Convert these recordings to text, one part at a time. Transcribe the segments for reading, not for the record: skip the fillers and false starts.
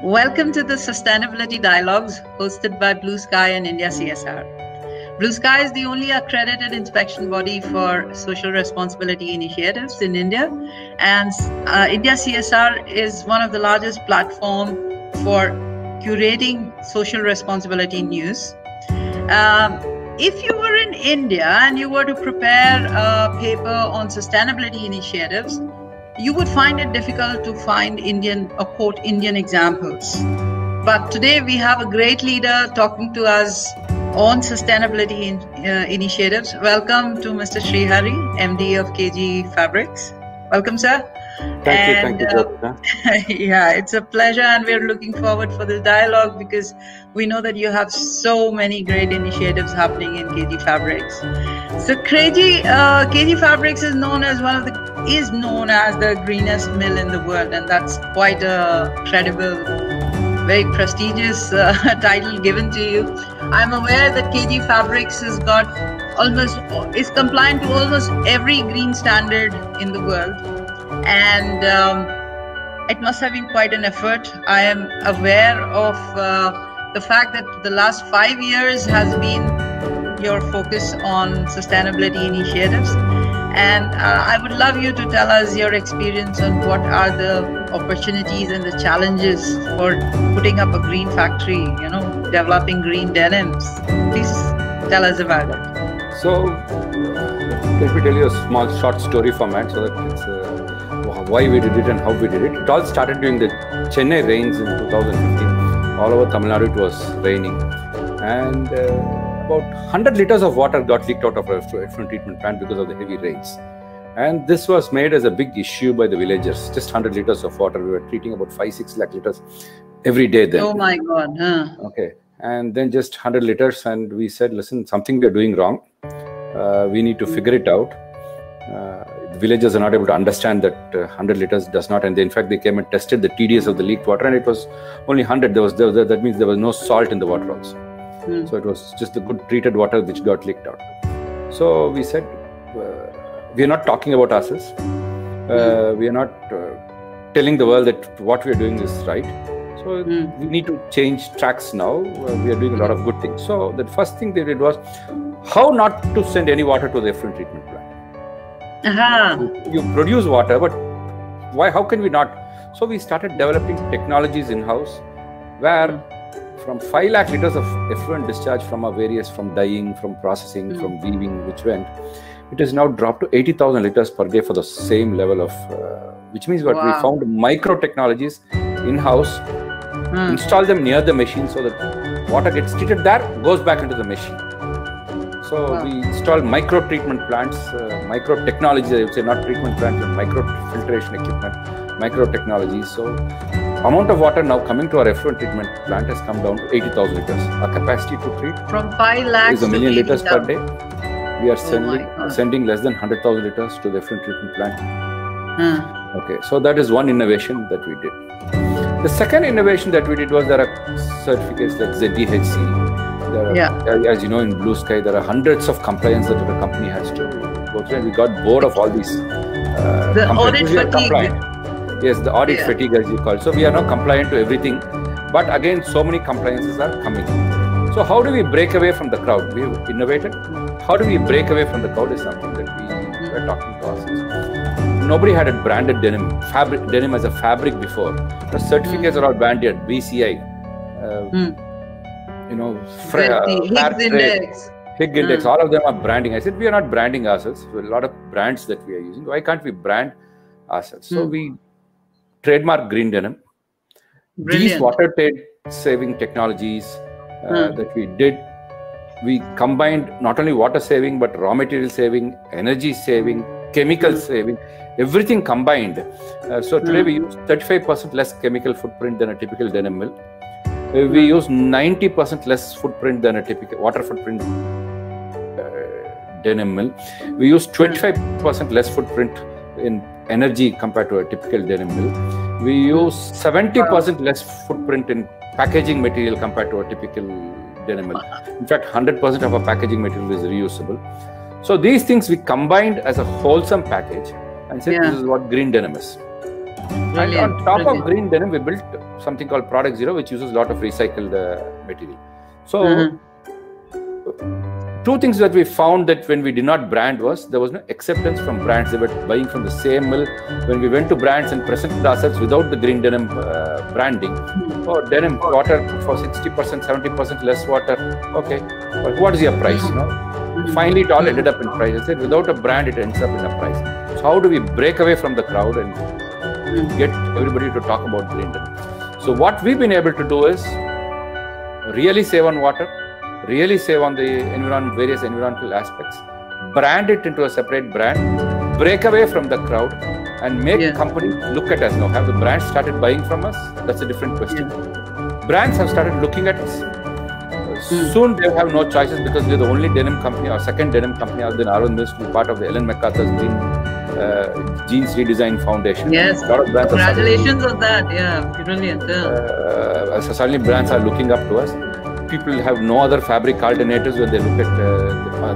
Welcome to the Sustainability Dialogues hosted by Bluesky and India CSR. Bluesky is the only accredited inspection body for social responsibility initiatives in India, and India CSR is one of the largest platforms for curating social responsibility news. If you were in India and you were to prepare a paper on sustainability initiatives, you would find it difficult to find quote Indian examples. But today we have a great leader talking to us on sustainability initiatives. Welcome to Mr. Srihari, MD of KG Fabriks. Welcome, sir. Thank you, Jyotsna. Yeah, it's a pleasure, and we're looking forward for this dialogue because we know that you have so many great initiatives happening in KG Fabriks. So KG Fabriks is known as the greenest mill in the world, and that's quite a credible, very prestigious title given to you. I'm aware that KG Fabriks is compliant to almost every green standard in the world, and it must have been quite an effort. I am aware of the fact that the last 5 years has been your focus on sustainability initiatives, and I would love you to tell us your experience on what are the opportunities and the challenges for putting up a green factory, developing green denims. Please tell us about it. So, let me tell you a small short story format so that it's why we did it and how we did it. It all started during the Chennai rains in 2015. All over Tamil Nadu it was raining, and about 100 liters of water got leaked out of our effluent treatment plant because of the heavy rains. And this was made as a big issue by the villagers. Just 100 liters of water. We were treating about 5-6 lakh liters every day then. Oh my God. Huh. Okay. And then just 100 liters, and we said, listen, something we are doing wrong. We need to figure it out. Villagers are not able to understand that 100 liters does not, and in fact they came and tested the TDS of the leaked water, and it was only 100. That means there was no salt in the water also. So it was just the good treated water which got leaked out. So we said, we are not talking about ourselves. We are not telling the world that what we are doing is right. So we need to change tracks now. We are doing a lot of good things. So the first thing they did was how not to send any water to the effluent treatment plant. You produce water, but why? How can we not? So we started developing technologies in-house where from 5 lakh liters of effluent discharge from dyeing, from processing, from weaving, which went, it is now dropped to 80,000 liters per day for the same level of, which means what we found micro technologies in-house, install them near the machine so that water gets treated there, goes back into the machine. So we installed micro treatment plants, micro technologies, I would say, not treatment plants, but micro filtration equipment, micro technologies. So amount of water now coming to our effluent treatment plant has come down to 80,000 liters. Our capacity to treat from 5 lakhs is 1 million liters per day. We are sending less than 100,000 liters to the effluent treatment plant. Okay, so that is one innovation that we did. The second innovation that we did was there are certificates like ZDHC. As you know, in Bluesky, there are hundreds of compliance that the company has to go through, and we got bored of all these. The audit fatigue. Yes, the audit fatigue, as you call it. So we are now compliant to everything, but again, so many compliances are coming. So how do we break away from the crowd? We have innovated. How do we break away from the crowd is something that we were talking to ourselves. Nobody had a branded denim as a fabric before. The certificates are all branded, BCI. Higg Index, all of them are branding. I said, we are not branding ourselves. There are a lot of brands that we are using. Why can't we brand ourselves? So we trademark Green Denim. These water saving technologies that we did, we combined not only water saving, but raw material saving, energy saving, chemical saving, everything combined. So today we use 35% less chemical footprint than a typical denim mill. We use 90% less footprint than a typical water footprint denim mill. We use 25% less footprint in energy compared to a typical denim mill. We use 70% less footprint in packaging material compared to a typical denim mill. In fact, 100% of our packaging material is reusable. So these things we combined as a wholesome package and said this is what Green Denim is. And on top of Green Denim, we built something called Product Zero, which uses a lot of recycled material. So two things that we found that when we did not brand was there was no acceptance from brands. They were buying from the same mill. When we went to brands and presented ourselves without the Green Denim branding, denim water for 60%, 70% less water. Okay, but what is your price? Finally, it all ended up in price. I said without a brand, it ends up in a price. So how do we break away from the crowd and get everybody to talk about Green Denim? So what we've been able to do is really save on water, really save on the various environmental aspects, brand it into a separate brand, break away from the crowd, and make companies look at us now. Have the brands started buying from us? That's a different question. Brands have started looking at us. Soon they have no choices because we're the only denim company or second denim company other than Arvind Mills to be part of the Ellen MacArthur's Jeans Redesign Foundation. Yes, congratulations on that. Yeah, brilliant. So suddenly brands are looking up to us. People have no other fabric alternatives when they look at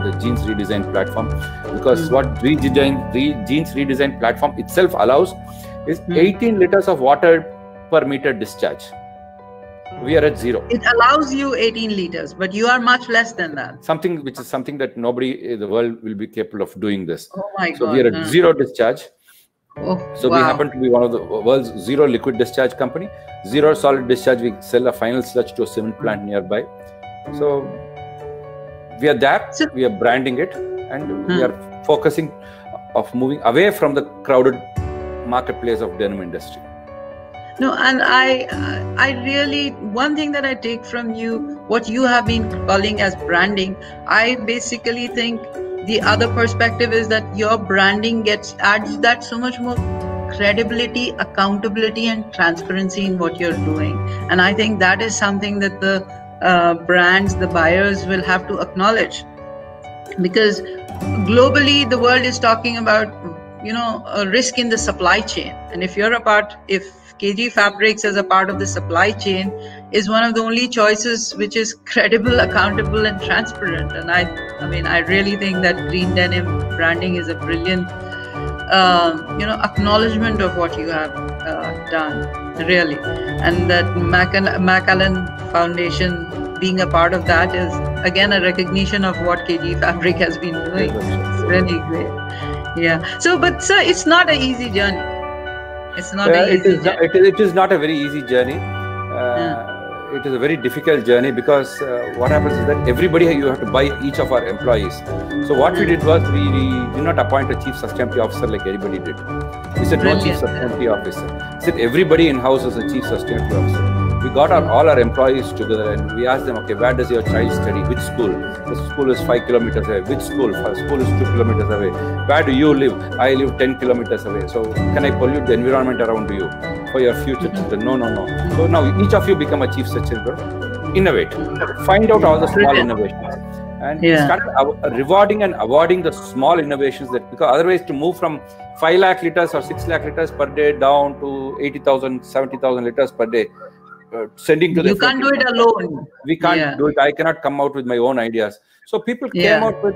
the Jeans Redesign platform, because what the Jeans Redesign platform itself allows is 18 liters of water per meter discharge. We are at 0. It allows you 18 liters, but you are much less than that. Something that nobody in the world will be capable of doing this. Oh my God. So we are at 0 discharge. So we happen to be one of the world's 0 liquid discharge company. 0 solid discharge, we sell a final sludge to a cement plant nearby. So we are there, we are branding it, and we are focusing of moving away from the crowded marketplace of denim industry. No, and I really, one thing that I take from you, what you have been calling as branding, I basically think the other perspective is that your branding adds that so much more credibility, accountability, and transparency in what you're doing. And I think that is something that the brands, the buyers will have to acknowledge, because globally the world is talking about, a risk in the supply chain. And if KG Fabriks as a part of the supply chain is one of the only choices which is credible, accountable, and transparent. And I really think that Green Denim branding is a brilliant, acknowledgement of what you have done, really. And that Macallan Foundation being a part of that is again a recognition of what KG Fabrik has been doing. It's really great. Yeah. So, but sir, it's not an easy journey. It's not an easy journey. It is not a very easy journey. It is a very difficult journey because what happens is that you have to buy each of our employees. So what we did was we did not appoint a chief sustainability officer like anybody did. We said no chief sustainability officer. We said everybody in house is a chief sustainability officer. We got all our employees together and we asked them, okay, where does your child study? Which school? The school is 5 kilometers away. Which school? School is 2 kilometers away. Where do you live? I live 10 kilometers away. So can I pollute the environment around you for your future children? No. So now each of you become a chief sustainability. Innovate. Find out all the small innovations. And we started rewarding and awarding the small innovations because otherwise to move from 5 lakh liters or 6 lakh liters per day down to 80,000, 70,000 liters per day, sending to you can't do it alone. We can't do it. I cannot come out with my own ideas. So people came out with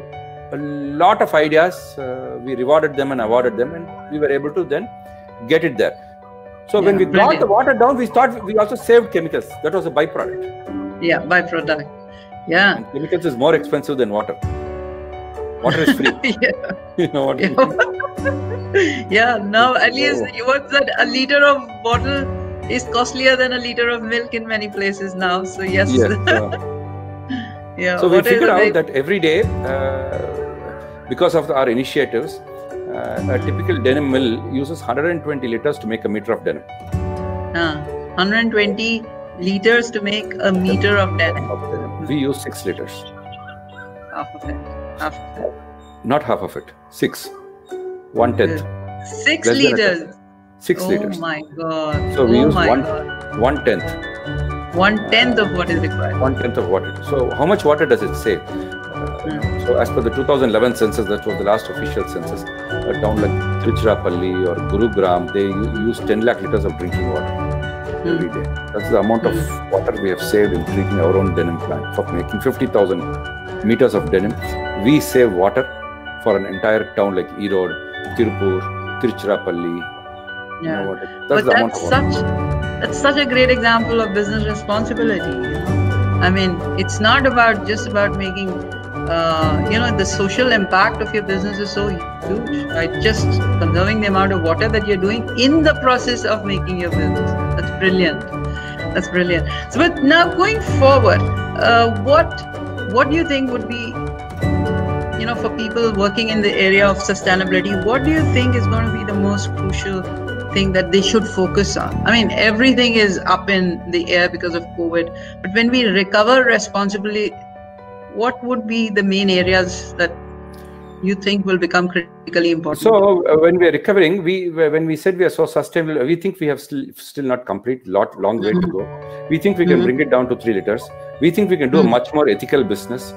a lot of ideas. We rewarded them and awarded them, and we were able to then get it there. So when we got the water down, we also saved chemicals. That was a byproduct. Yeah, byproduct. Yeah. And chemicals is more expensive than water. Water is free. You know what I mean? Now at least what's that? A liter of bottle is costlier than a liter of milk in many places now. So yes. So we figured out that every day, because of our initiatives, a typical denim mill uses 120 liters to make a meter of denim. 120 liters to make a meter of denim. We use 6 liters. Half of it. Not half of it. 6. 1/10. 6 liters. 6 liters. Oh my God. So we use 1/10. 1/10 of what is required. 1/10 of water. So how much water does it save? So as per the 2011 census, that was the last official census, a town like Tiruchirappalli or Gurugram, they use 10 lakh liters of drinking water every day. That's the amount of water we have saved in treating our own denim plant. For making 50,000 meters of denim, we save water for an entire town like Erode, Tirupur, Tiruchirappalli, Yeah. That's But the amount of work. that's such a great example of business responsibility. I mean, it's not just about making, the social impact of your business is so huge, right? Just conserving the amount of water that you're doing in the process of making your business. That's brilliant. That's brilliant. So, but now going forward, what do you think would be, for people working in the area of sustainability, what do you think is going to be the most crucial thing that they should focus on? I mean, everything is up in the air because of COVID, but when we recover responsibly, what would be the main areas that you think will become critically important? So when we are recovering, when we said we are so sustainable, we think we have still not complete, long way to go. We think we can bring it down to 3 liters. We think we can do a much more ethical business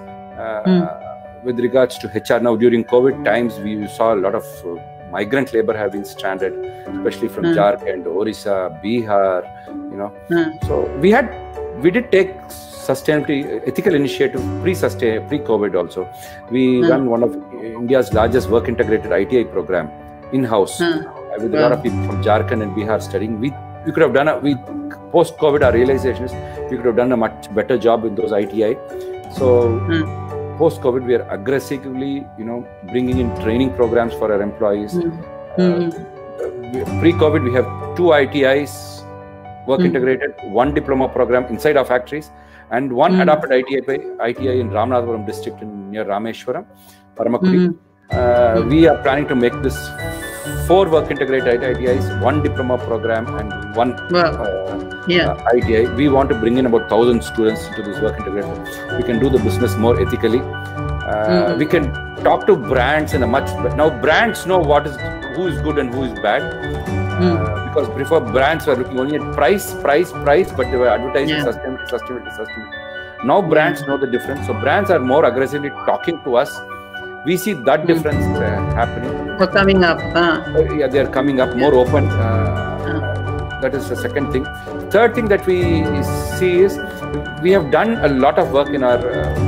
with regards to HR. Now during COVID times, we saw a lot of migrant labor have been stranded, especially from Jharkhand, Orissa, Bihar. So we did take sustainability ethical initiative pre-COVID also. We run one of India's largest work integrated ITI program in-house with a lot of people from Jharkhand and Bihar studying. We could have done post-COVID, our realization is we could have done a much better job in those ITI. So post-COVID, we are aggressively, bringing in training programs for our employees. Pre-COVID, we have 2 ITIs, work integrated, 1 diploma program inside our factories, and 1 adopted ITI in Ramanathapuram district near Rameshwaram, Paramakudi. We are planning to make this 4 work integrated ITIs, 1 diploma program, and 1 ITI. We want to bring in about 1,000 students into this work integrated. We can do the business more ethically. We can talk to brands in a now brands know who is good and who is bad. Because before brands were looking only at price, but they were advertising sustainability. Now brands know the difference. So brands are more aggressively talking to us. We see that difference happening. They're coming up. They are coming up more open. That is the second thing. Third thing that we see is we have done a lot of work in our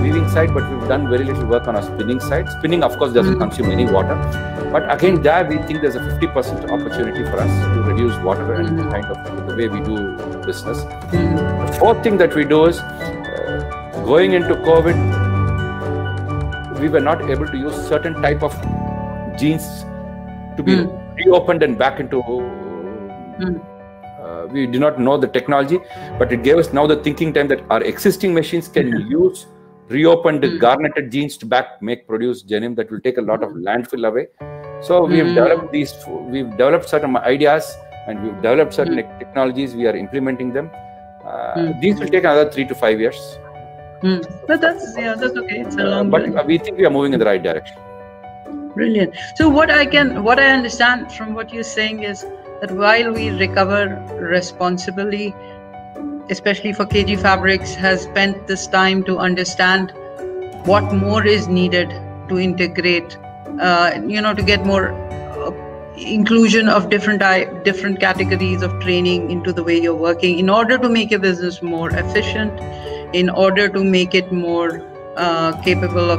weaving side, but we've done very little work on our spinning side. Spinning, of course, doesn't consume any water. But again, there we think there's a 50% opportunity for us to reduce water and kind of the way we do business. The fourth thing that we do is going into COVID, we were not able to use certain type of jeans to be reopened and back into. We do not know the technology, but it gave us now the thinking time that our existing machines can use reopened garneted jeans to produce denim that will take a lot of landfill away. So we have developed certain ideas and we've developed certain technologies. We are implementing them. These will take another 3 to 5 years. But that's okay. It's a long but we think we are moving in the right direction. Brilliant. So what I understand from what you're saying is that while we recover responsibly, especially for KG Fabriks, has spent this time to understand what more is needed to integrate, to get more inclusion of different categories of training into the way you're working in order to make your business more efficient, in order to make it more capable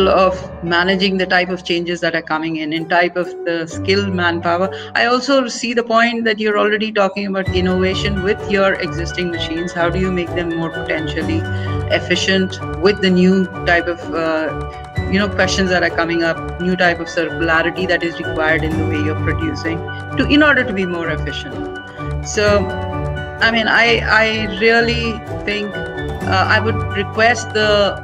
of managing the type of changes that are coming in type of the skilled manpower. I also see the point that you're already talking about innovation with your existing machines. How do you make them more potentially efficient with the new type of questions that are coming up, new type of circularity that is required in the way you're producing in order to be more efficient. So I mean, I really think I would request the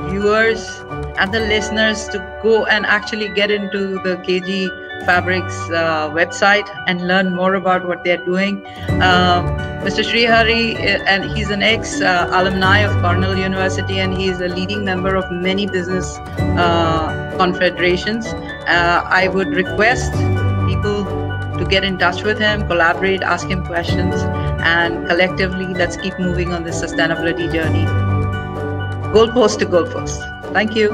viewers and the listeners to go and actually get into the KG Fabriks website and learn more about what they're doing. Mr. Srihari, and he's an ex-alumni of Cornell University, and he's a leading member of many business confederations. I would request people to get in touch with him, collaborate, ask him questions, and collectively, let's keep moving on this sustainability journey. Goalpost to goalpost. Thank you.